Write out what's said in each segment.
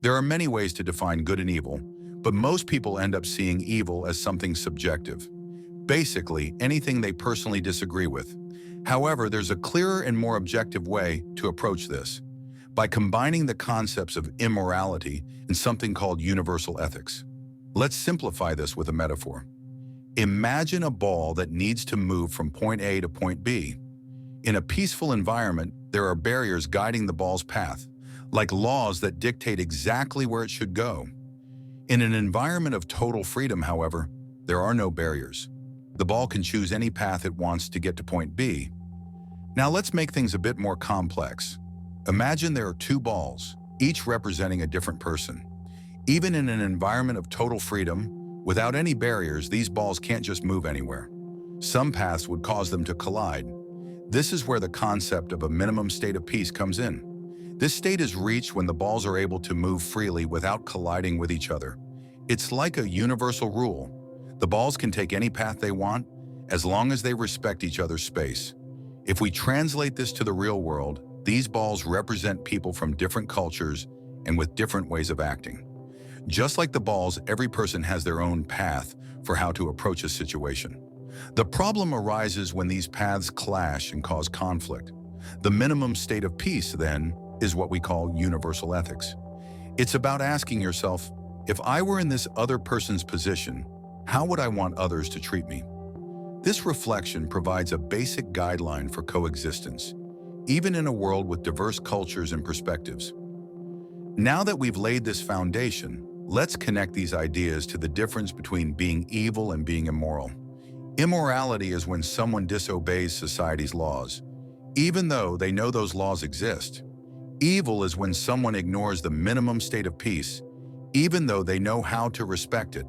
There are many ways to define good and evil, but most people end up seeing evil as something subjective. Basically, anything they personally disagree with. However, there's a clearer and more objective way to approach this, by combining the concepts of immorality and something called universal ethics. Let's simplify this with a metaphor. Imagine a ball that needs to move from point A to point B. In a peaceful environment, there are barriers guiding the ball's path, like laws that dictate exactly where it should go. In an environment of total freedom, however, there are no barriers. The ball can choose any path it wants to get to point B. Now let's make things a bit more complex. Imagine there are two balls, each representing a different person. Even in an environment of total freedom, without any barriers, these balls can't just move anywhere. Some paths would cause them to collide. This is where the concept of a minimum state of peace comes in. This state is reached when the balls are able to move freely without colliding with each other. It's like a universal rule. The balls can take any path they want, as long as they respect each other's space. If we translate this to the real world, these balls represent people from different cultures and with different ways of acting. Just like the balls, every person has their own path for how to approach a situation. The problem arises when these paths clash and cause conflict. The minimum state of peace, then, is what we call universal ethics. It's about asking yourself, if I were in this other person's position, how would I want others to treat me? This reflection provides a basic guideline for coexistence, even in a world with diverse cultures and perspectives. Now that we've laid this foundation, let's connect these ideas to the difference between being evil and being immoral. Immorality is when someone disobeys society's laws, even though they know those laws exist. Evil is when someone ignores the minimum state of peace, even though they know how to respect it.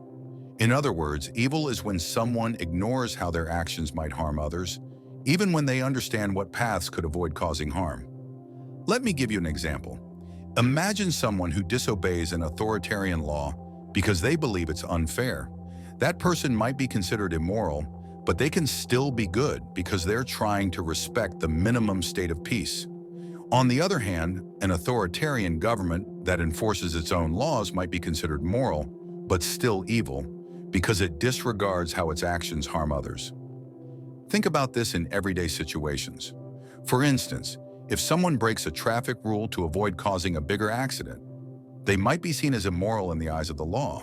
In other words, evil is when someone ignores how their actions might harm others, even when they understand what paths could avoid causing harm. Let me give you an example. Imagine someone who disobeys an authoritarian law because they believe it's unfair. That person might be considered immoral, but they can still be good because they're trying to respect the minimum state of peace. On the other hand, an authoritarian government that enforces its own laws might be considered moral, but still evil, because it disregards how its actions harm others. Think about this in everyday situations. For instance, if someone breaks a traffic rule to avoid causing a bigger accident, they might be seen as immoral in the eyes of the law,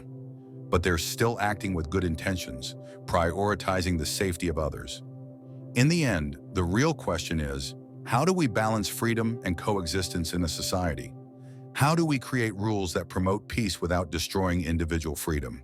but they're still acting with good intentions, prioritizing the safety of others. In the end, the real question is, how do we balance freedom and coexistence in a society? How do we create rules that promote peace without destroying individual freedom?